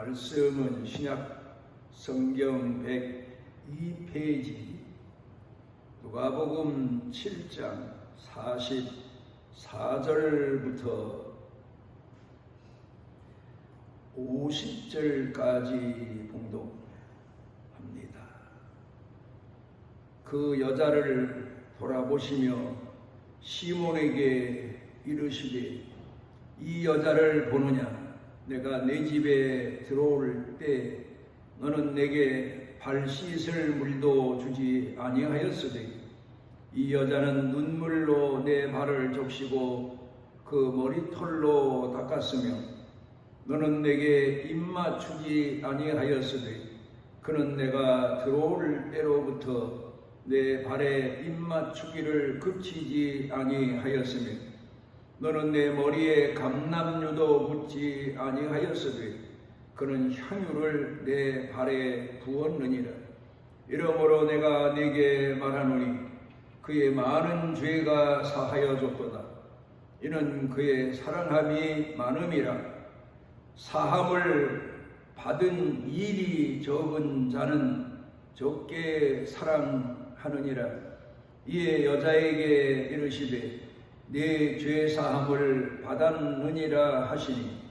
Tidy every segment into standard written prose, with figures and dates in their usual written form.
말씀은 신약 성경 102페이지 누가복음 7장 44절부터 50절까지 봉독합니다. 그 여자를 돌아보시며 시몬에게 이르시되 이 여자를 보느냐? 내가 내 집에 들어올 때 너는 내게 발 씻을 물도 주지 아니하였으되 이 여자는 눈물로 내 발을 적시고 그 머리털로 닦았으며 너는 내게 입맛 주지 아니하였으되 그는 내가 들어올 때로부터 내 발에 입맛 주기를 그치지 아니하였으며 너는 내 머리에 감람유도 묻지 아니하였으되 그는 향유를 내 발에 부었느니라. 이러므로 내가 네게 말하노니 그의 많은 죄가 사하여졌도다. 이는 그의 사랑함이 많음이라. 사함을 받은 일이 적은 자는 적게 사랑하느니라. 이에 여자에게 이르시되 네 죄사함을 받았느니라 하시니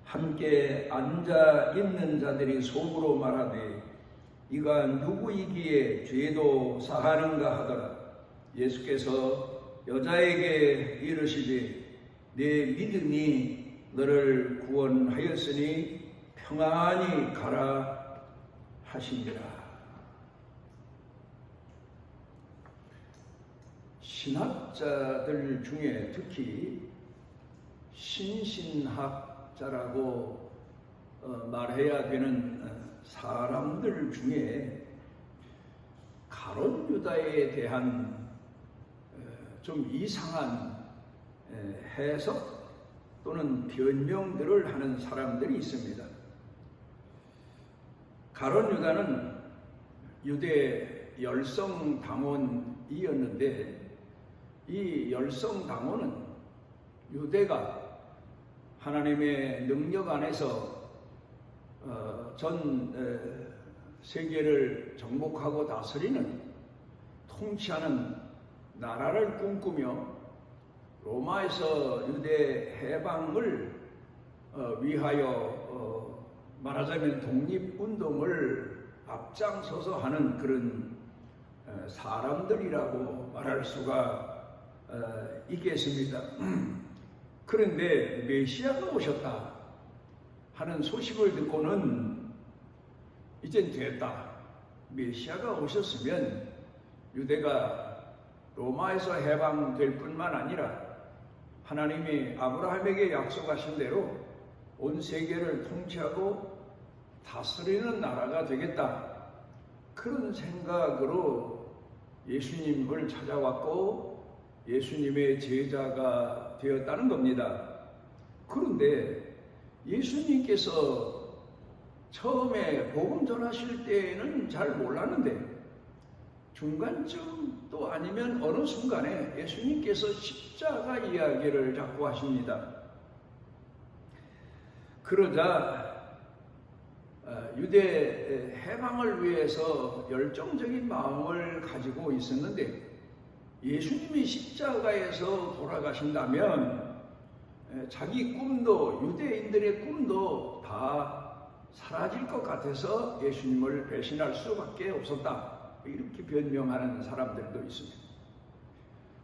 함께 앉아 있는 자들이 속으로 말하되 이가 누구이기에 죄도 사하는가 하더라. 예수께서 여자에게 이르시되 네 믿음이 너를 구원하였으니 평안히 가라 하시니라. 신학자들 중에 특히 신신학자라고 말해야 되는 사람들 중에 가룟 유다에 대한 좀 이상한 해석 또는 변명들을 하는 사람들이 있습니다. 가룟 유다는 유대 열성당원이었는데 이 열성당원은 유대가 하나님의 능력 안에서 전 세계를 정복하고 다스리는 통치하는 나라를 꿈꾸며 로마에서 유대 해방을 위하여 말하자면 독립운동을 앞장서서 하는 그런 사람들이라고 말할 수가 있겠습니다. 그런데 메시아가 오셨다 하는 소식을 듣고는 이젠 됐다. 메시아가 오셨으면 유대가 로마에서 해방될 뿐만 아니라 하나님이 아브라함에게 약속하신 대로 온 세계를 통치하고 다스리는 나라가 되겠다. 그런 생각으로 예수님을 찾아왔고 예수님의 제자가 되었다는 겁니다. 그런데 예수님께서 처음에 복음 전하실 때는 잘 몰랐는데 중간쯤 또 아니면 어느 순간에 예수님께서 십자가 이야기를 자꾸 하십니다. 그러자 유대 해방을 위해서 열정적인 마음을 가지고 있었는데 예수님이 십자가에서 돌아가신다면 자기 꿈도 유대인들의 꿈도 다 사라질 것 같아서 예수님을 배신할 수밖에 없었다. 이렇게 변명하는 사람들도 있습니다.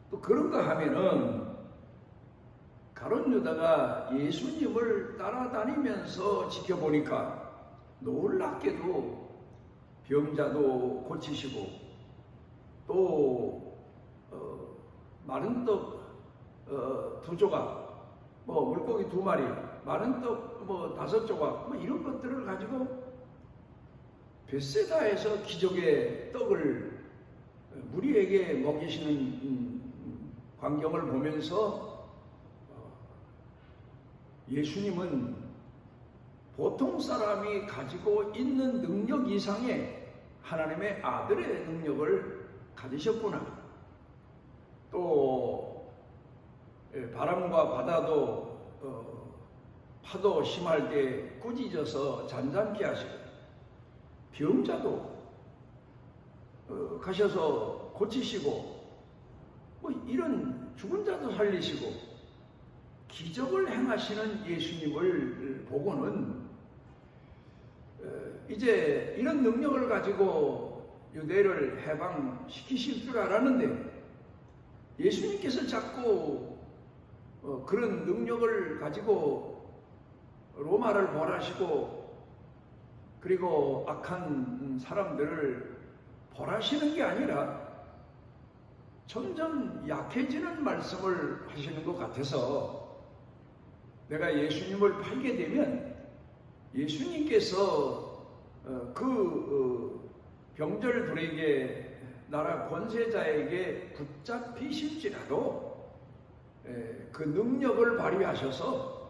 또 그런가 하면은 가룟 유다가 예수님을 따라다니면서 지켜보니까 놀랍게도 병자도 고치시고 또 마른 떡 2조각, 물고기 2마리, 마른 떡 5조각, 이런 것들을 가지고 벳세다에서 기적의 떡을 무리에게 먹이시는 광경을 보면서 예수님은 보통 사람이 가지고 있는 능력 이상의 하나님의 아들의 능력을 가지셨구나. 또 바람과 바다도 파도 심할 때 꾸짖어서 잠잠케 하시고, 병자도 가셔서 고치시고, 뭐 이런 죽은 자도 살리시고 기적을 행하시는 예수님을 보고는 이제 이런 능력을 가지고 유대를 해방시키실 줄 알았는데, 예수님께서 자꾸 그런 능력을 가지고 로마를 벌하시고 그리고 악한 사람들을 벌하시는 게 아니라 점점 약해지는 말씀을 하시는 것 같아서, 내가 예수님을 팔게 되면 예수님께서 병절들에게, 나라 권세자에게 붙잡히실지라도 그 능력을 발휘하셔서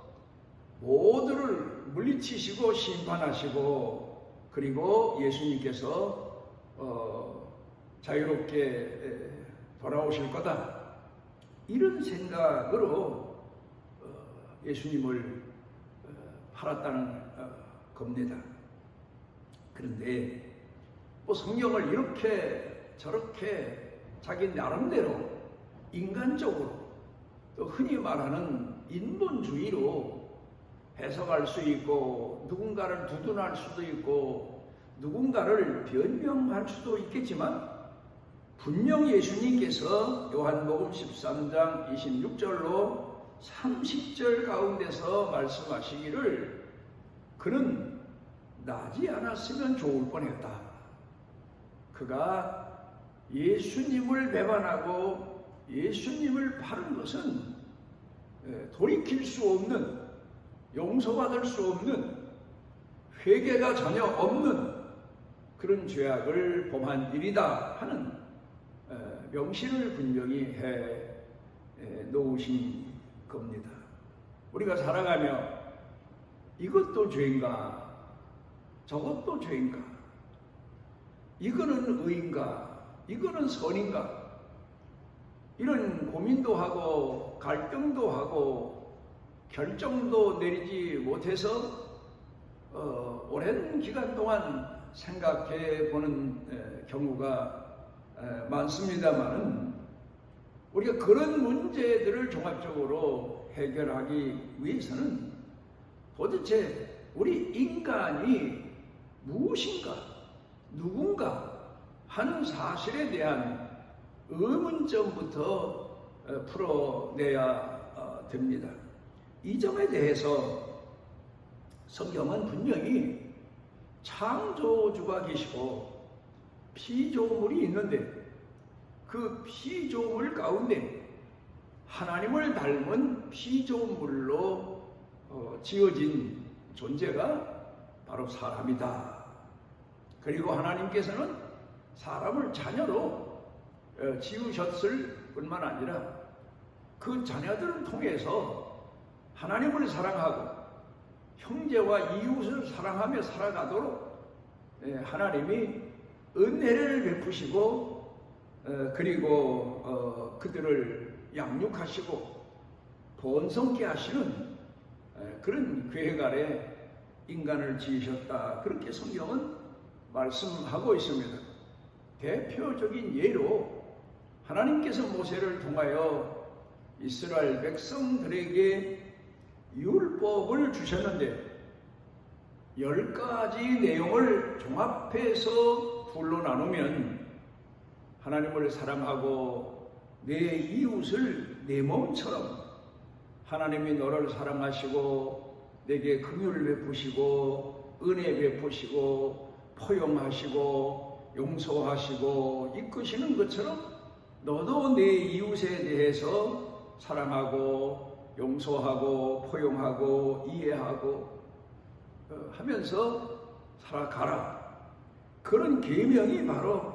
모두를 물리치시고 심판하시고, 그리고 예수님께서 자유롭게 돌아오실 거다, 이런 생각으로 예수님을 팔았다는 겁니다. 그런데 뭐 성경을 이렇게 저렇게 자기 나름대로 인간적으로, 또 흔히 말하는 인본주의로 해석할 수 있고, 누군가를 두둔할 수도 있고 누군가를 변명할 수도 있겠지만, 분명 예수님께서 요한복음 13장 26절로 30절 가운데서 말씀하시기를, 그는 나지 않았으면 좋을 뻔했다. 그가 예수님을 배반하고 예수님을 파는 것은 돌이킬 수 없는, 용서받을 수 없는, 회개가 전혀 없는 그런 죄악을 범한 일이다 하는 명시를 분명히 해 놓으신 겁니다. 우리가 살아가며 이것도 죄인가, 저것도 죄인가, 이거는 의인가, 이거는 선인가, 이런 고민도 하고 갈등도 하고 결정도 내리지 못해서 오랜 기간 동안 생각해 보는 경우가 많습니다만, 우리가 그런 문제들을 종합적으로 해결하기 위해서는 도대체 우리 인간이 무엇인가, 누군가 하는 사실에 대한 의문점부터 풀어내야 됩니다. 이 점에 대해서 성경은 분명히 창조주가 계시고 피조물이 있는데, 그 피조물 가운데 하나님을 닮은 피조물로 지어진 존재가 바로 사람이다. 그리고 하나님께서는 사람을 자녀로 지으셨을 뿐만 아니라 그 자녀들을 통해서 하나님을 사랑하고 형제와 이웃을 사랑하며 살아가도록 하나님이 은혜를 베푸시고, 그리고 그들을 양육하시고 번성케 하시는 그런 계획 아래 인간을 지으셨다, 그렇게 성경은 말씀하고 있습니다. 대표적인 예로 하나님께서 모세를 통하여 이스라엘 백성들에게 율법을 주셨는데, 10가지 내용을 종합해서 둘로 나누면 하나님을 사랑하고 내 이웃을 내 몸처럼, 하나님이 너를 사랑하시고 내게 긍휼을 베푸시고 은혜 베푸시고 포용하시고 용서하시고 이끄시는 것처럼, 너도 내 이웃에 대해서 사랑하고 용서하고 포용하고 이해하고 하면서 살아가라. 그런 계명이 바로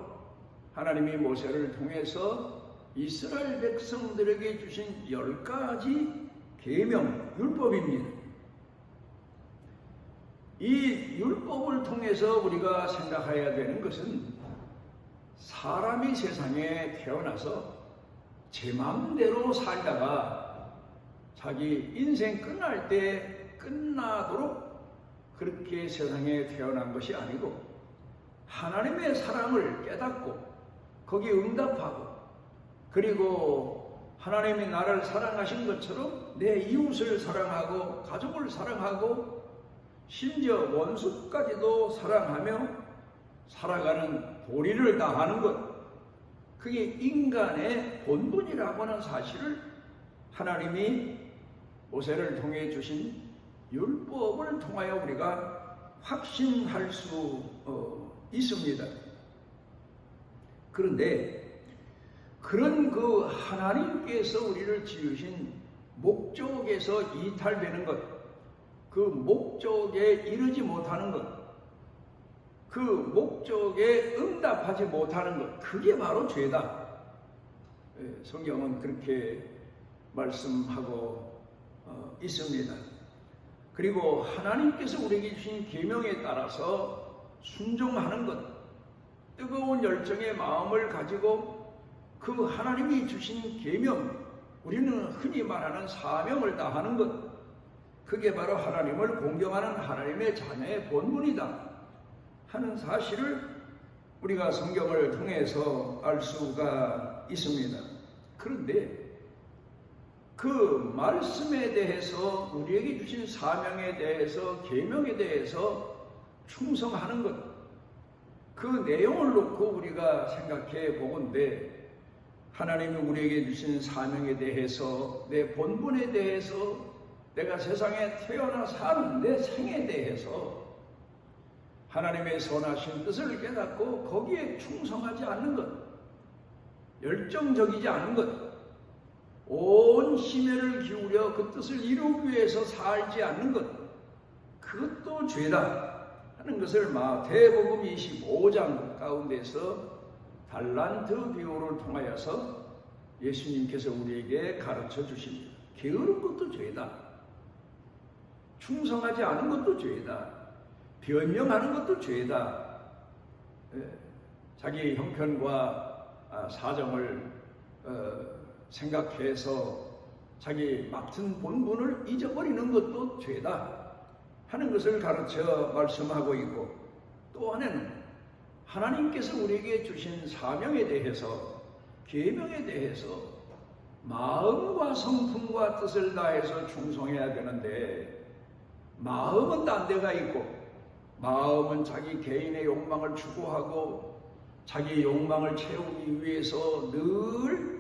하나님이 모세를 통해서 이스라엘 백성들에게 주신 10가지 계명, 율법입니다. 이 율법을 통해서 우리가 생각해야 되는 것은, 사람이 세상에 태어나서 제 마음대로 살다가 자기 인생 끝날 때 끝나도록 그렇게 세상에 태어난 것이 아니고 하나님의 사랑을 깨닫고 거기에 응답하고 그리고 하나님이 나를 사랑하신 것처럼 내 이웃을 사랑하고 가족을 사랑하고 심지어 원수까지도 사랑하며 살아가는 도리를 다하는 것, 그게 인간의 본분이라고 하는 사실을 하나님이 모세를 통해 주신 율법을 통하여 우리가 확신할 수 있습니다. 그런데 그런 그 하나님께서 우리를 지으신 목적에서 이탈되는 것, 그 목적에 이르지 못하는 것, 그 목적에 응답하지 못하는 것, 그게 바로 죄다. 성경은 그렇게 말씀하고 있습니다. 그리고 하나님께서 우리에게 주신 계명에 따라서 순종하는 것, 뜨거운 열정의 마음을 가지고 그 하나님이 주신 계명, 우리는 흔히 말하는 사명을 다하는 것, 그게 바로 하나님을 공경하는 하나님의 자녀의 본분이다 하는 사실을 우리가 성경을 통해서 알 수가 있습니다. 그런데 그 말씀에 대해서, 우리에게 주신 사명에 대해서, 계명에 대해서 충성하는 것, 그 내용을 놓고 우리가 생각해 보건대 하나님이 우리에게 주신 사명에 대해서, 내 본분에 대해서, 내가 세상에 태어나 사는 내 생에 대해서 하나님의 선하신 뜻을 깨닫고 거기에 충성하지 않는 것, 열정적이지 않은 것, 온 심혈을 기울여 그 뜻을 이루기 위해서 살지 않는 것, 그것도 죄다 하는 것을 마태복음 25장 가운데서 달란트 비유를 통하여서 예수님께서 우리에게 가르쳐 주십니다. 게으른 것도 죄다, 충성하지 않은 것도 죄다, 변명하는 것도 죄다, 자기 형편과 사정을 생각해서 자기 맡은 본분을 잊어버리는 것도 죄다 하는 것을 가르쳐 말씀하고 있고, 또 하나는 하나님께서 우리에게 주신 사명에 대해서, 계명에 대해서 마음과 성품과 뜻을 다해서 충성해야 되는데, 마음은 딴 데가 있고, 마음은 자기 개인의 욕망을 추구하고 자기 욕망을 채우기 위해서 늘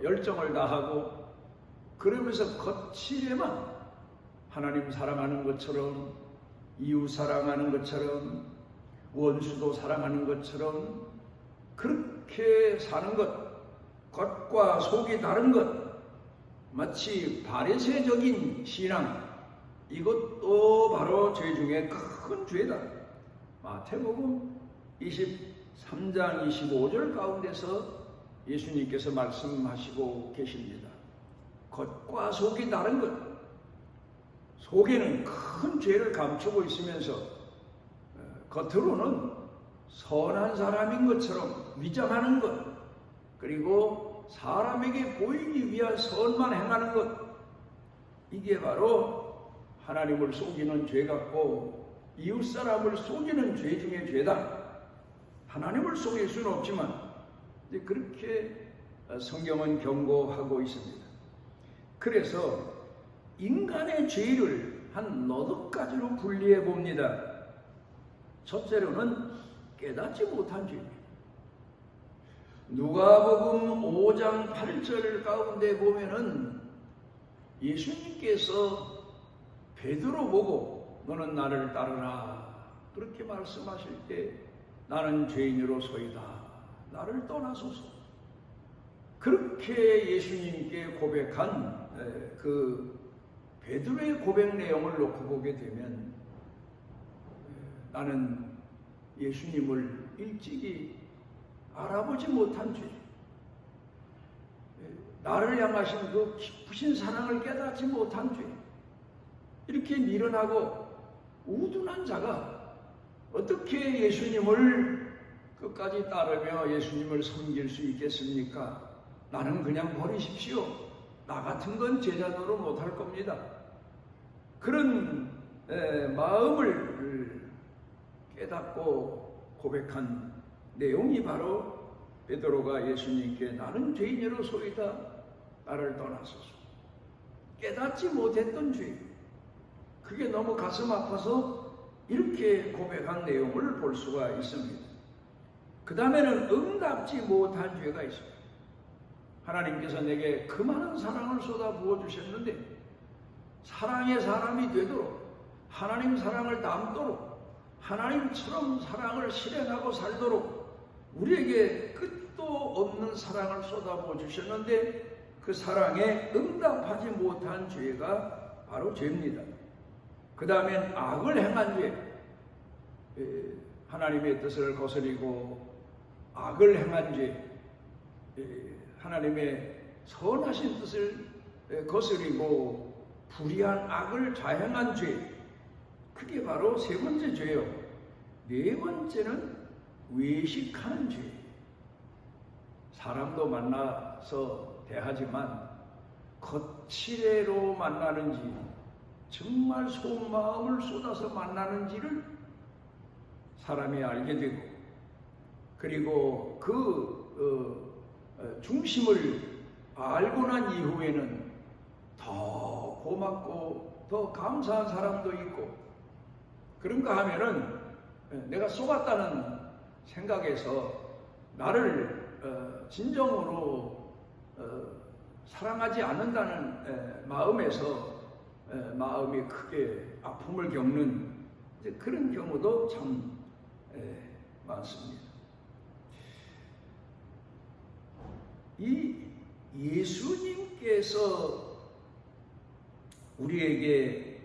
열정을 다하고, 그러면서 거칠에만 하나님 사랑하는 것처럼, 이웃 사랑하는 것처럼, 원수도 사랑하는 것처럼 그렇게 사는 것, 겉과 속이 다른 것, 마치 바리새적인 신앙, 이것도 바로 죄 중에 큰 죄다. 마태복음 23장 25절 가운데서 예수님께서 말씀하시고 계십니다. 겉과 속이 다른 것, 속에는 큰 죄를 감추고 있으면서 겉으로는 선한 사람인 것처럼 위장하는 것, 그리고 사람에게 보이기 위한 선만 행하는 것, 이게 바로 하나님을 속이는 죄 같고 이웃사람을 속이는 죄 중에 죄다. 하나님을 속일 수는 없지만 그렇게 성경은 경고하고 있습니다. 그래서 인간의 죄를 한 너댓 가지로 분리해 봅니다. 첫째로는 깨닫지 못한 죄입니다. 누가복음 5장 8절 가운데 보면은 예수님께서 베드로 보고 너는 나를 따르라 그렇게 말씀하실 때 나는 죄인으로소이다, 나를 떠나소서, 그렇게 예수님께 고백한 그 베드로의 고백 내용을 놓고 보게 되면 나는 예수님을 일찍이 알아보지 못한 죄, 나를 향하신 그 깊으신 사랑을 깨닫지 못한 죄, 이렇게 미련하고 우둔한 자가 어떻게 예수님을 끝까지 따르며 예수님을 섬길 수 있겠습니까? 나는 그냥 버리십시오, 나 같은 건 제자도로 못할 겁니다, 그런 마음을 깨닫고 고백한 내용이 바로 베드로가 예수님께 나는 죄인으로소이다 나를 떠나소서. 깨닫지 못했던 죄, 그게 너무 가슴 아파서 이렇게 고백한 내용을 볼 수가 있습니다. 그 다음에는 응답지 못한 죄가 있습니다. 하나님께서 내게 그 많은 사랑을 쏟아 부어 주셨는데 사랑의 사람이 되도록, 하나님 사랑을 담도록, 하나님처럼 사랑을 실행하고 살도록 우리에게 끝도 없는 사랑을 쏟아부어 주셨는데 그 사랑에 응답하지 못한 죄가 바로 죄입니다. 그 다음엔 악을 행한 죄, 하나님의 뜻을 거스리고 악을 행한 죄, 하나님의 선하신 뜻을 거스리고 불의한 악을 자행한 죄, 그게 바로 세 번째 죄요. 네 번째는 외식하는 죄. 사람도 만나서 대하지만 거칠애로 만나는지 정말 속마음을 쏟아서 만나는지를 사람이 알게 되고, 그리고 그 중심을 알고 난 이후에는 더 고맙고 더 감사한 사람도 있고, 그런가 하면은 내가 속았다는 생각에서 나를 진정으로 사랑하지 않는다는 마음에서 마음이 크게 아픔을 겪는 그런 경우도 참 많습니다. 이 예수님께서 우리에게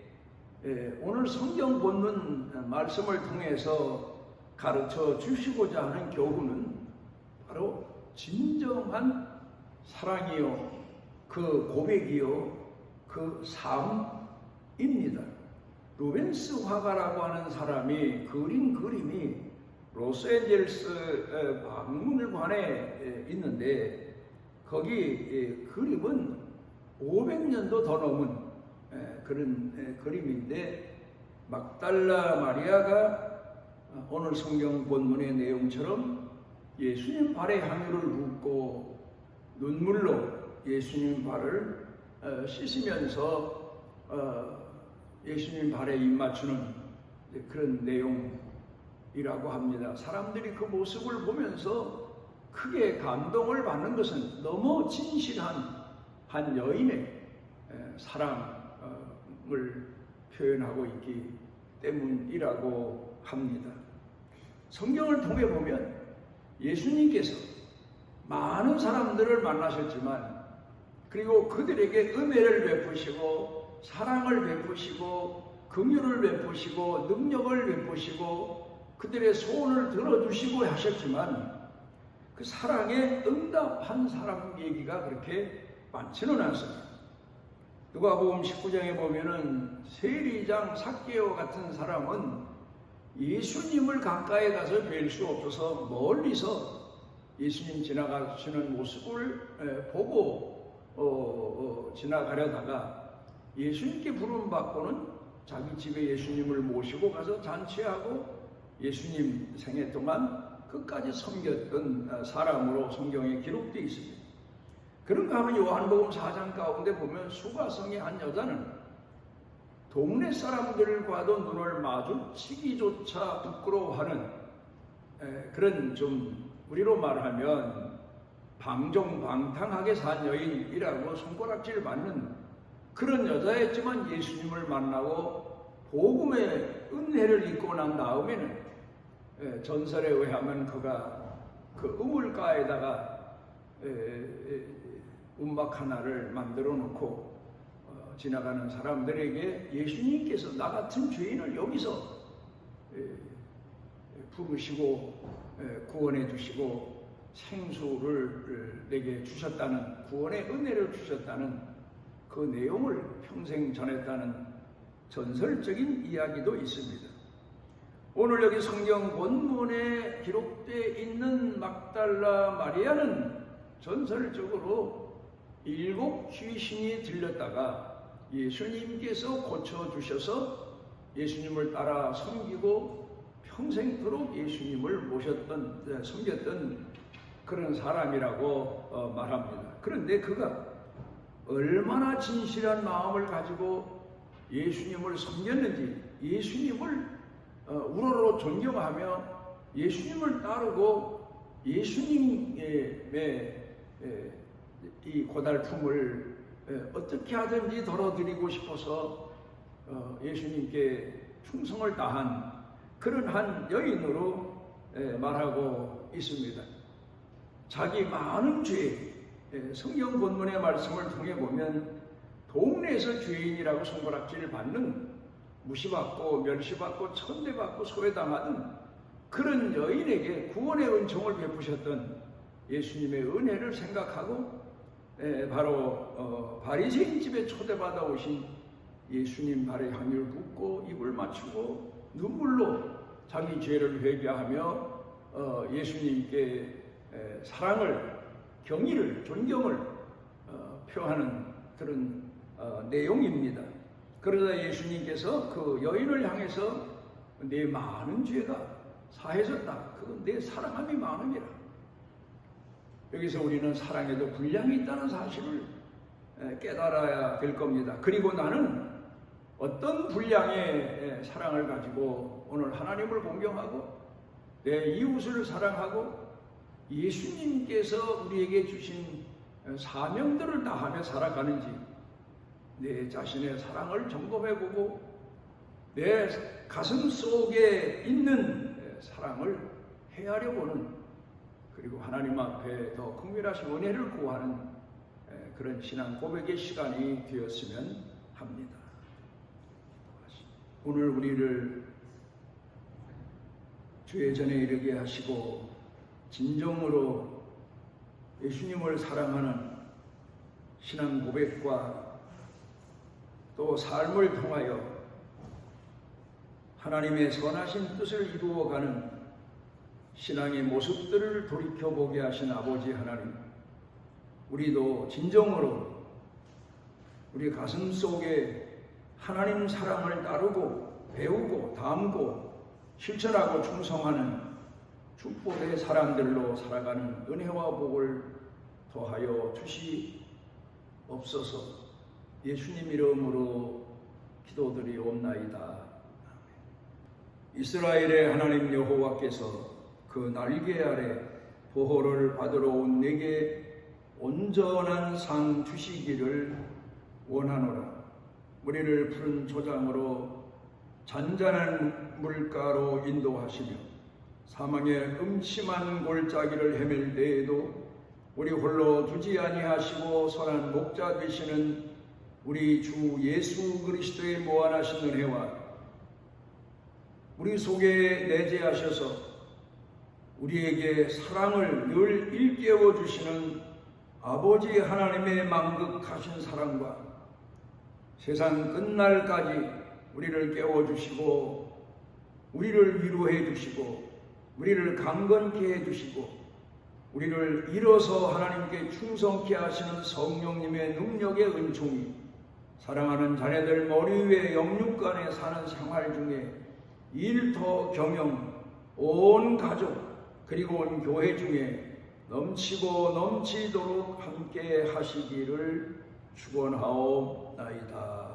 오늘 성경 본문 말씀을 통해서 가르쳐 주시고자 하는 교훈은 바로 진정한 사랑이요, 그 고백이요, 그 삶입니다. 루벤스 화가라고 하는 사람이 그린 그림이 로스앤젤레스 박물관에 있는데 거기 그림은 500년도 더 넘은 그런 그림인데, 막달라 마리아가 오늘 성경 본문의 내용처럼 예수님 발에 향유를 붓고 눈물로 예수님 발을 씻으면서 예수님 발에 입 맞추는 그런 내용이라고 합니다. 사람들이 그 모습을 보면서 크게 감동을 받는 것은 너무 진실한 한 여인의 사랑을 표현하고 있기 때문이라고 합니다. 성경을 통해 보면 예수님께서 많은 사람들을 만나셨지만, 그리고 그들에게 은혜를 베푸시고 사랑을 베푸시고 긍휼을 베푸시고 능력을 베푸시고 그들의 소원을 들어주시고 하셨지만 그 사랑에 응답한 사람 얘기가 그렇게 많지는 않습니다. 누가복음 19장에 보면은 세리장 삭개오 같은 사람은 예수님을 가까이 가서 뵐 수 없어서 멀리서 예수님 지나가시는 모습을 보고 지나가려다가 예수님께 부름 받고는 자기 집에 예수님을 모시고 가서 잔치하고 예수님 생애 동안 끝까지 섬겼던 사람으로 성경에 기록되어 있습니다. 그런가 하면 요한복음 4장 가운데 보면 수가성의 한 여자는 동네 사람들과도 눈을 마주치기조차 부끄러워하는 그런, 좀 우리로 말하면 방종방탕하게 산 여인이라고 손가락질 맞는 그런 여자였지만 예수님을 만나고 복음의 은혜를 입고 난 다음에는 전설에 의하면 그가 그 우물가에다가 움막 하나를 만들어 놓고 지나가는 사람들에게 예수님께서 나 같은 죄인을 여기서 부르시고 구원해 주시고 생수를 내게 주셨다는, 구원의 은혜를 주셨다는 그 내용을 평생 전했다는 전설적인 이야기도 있습니다. 오늘 여기 성경 본문에 기록되어 있는 막달라 마리아는 전설적으로 7 귀신이 들렸다가 예수님께서 고쳐주셔서 예수님을 따라 섬기고 평생토록 예수님을 섬겼던 그런 사람이라고 말합니다. 그런데 그가 얼마나 진실한 마음을 가지고 예수님을 섬겼는지, 예수님을 우러러 존경하며 예수님을 따르고 예수님의 이 고달픔을 어떻게 하든지 덜어드리고 싶어서 예수님께 충성을 다한 그런 한 여인으로 말하고 있습니다. 자기 많은 죄, 성경 본문의 말씀을 통해 보면 동네에서 죄인이라고 손가락질을 받는, 무시받고 멸시받고 천대받고 소외당하는 그런 여인에게 구원의 은총을 베푸셨던 예수님의 은혜를 생각하고 바로 바리새인 집에 초대받아 오신 예수님 발에 향유를 붓고 입을 맞추고 눈물로 자기 죄를 회개하며 예수님께 사랑을, 경의를, 존경을 표하는 그런 내용입니다. 그러자 예수님께서 그 여인을 향해서 내 많은 죄가 사해졌다. 그건 내 사랑함이 많음이라. 여기서 우리는 사랑에도 분량이 있다는 사실을 깨달아야 될 겁니다. 그리고 나는 어떤 분량의 사랑을 가지고 오늘 하나님을 공경하고 내 이웃을 사랑하고 예수님께서 우리에게 주신 사명들을 다하며 살아가는지 내 자신의 사랑을 점검해보고 내 가슴 속에 있는 사랑을 헤아려보는, 그리고 하나님 앞에 더 긍휼하신 은혜를 구하는 그런 신앙 고백의 시간이 되었으면 합니다. 오늘 우리를 주의 전에 이르게 하시고 진정으로 예수님을 사랑하는 신앙 고백과 또 삶을 통하여 하나님의 선하신 뜻을 이루어가는 신앙의 모습들을 돌이켜보게 하신 아버지 하나님, 우리도 진정으로 우리 가슴 속에 하나님 사랑을 따르고 배우고 담고 실천하고 충성하는 축복의 사람들로 살아가는 은혜와 복을 더하여 주시옵소서. 예수님 이름으로 기도드리옵나이다. 이스라엘의 하나님 여호와께서 그 날개 아래 보호를 받으러 온 내게 온전한 상 주시기를 원하노라. 우리를 푸른 초장으로 잔잔한 물가로 인도하시며 사망의 음침한 골짜기를 헤맬 때에도 우리 홀로 두지 아니하시고 선한 목자 되시는 우리 주 예수 그리스도의 무한하신 은혜와 우리 속에 내재하셔서 우리에게 사랑을 늘 일깨워 주시는 아버지 하나님의 만극하신 사랑과 세상 끝날까지 우리를 깨워주시고 우리를 위로해 주시고 우리를 강건케 해주시고 우리를 일어서 하나님께 충성케 하시는 성령님의 능력의 은총이 사랑하는 자녀들 머리 위에 영육간에 사는 생활 중에 일터 경영 온 가족 그리고 온 교회 중에 넘치고 넘치도록 함께 하시기를 축원하옵나이다.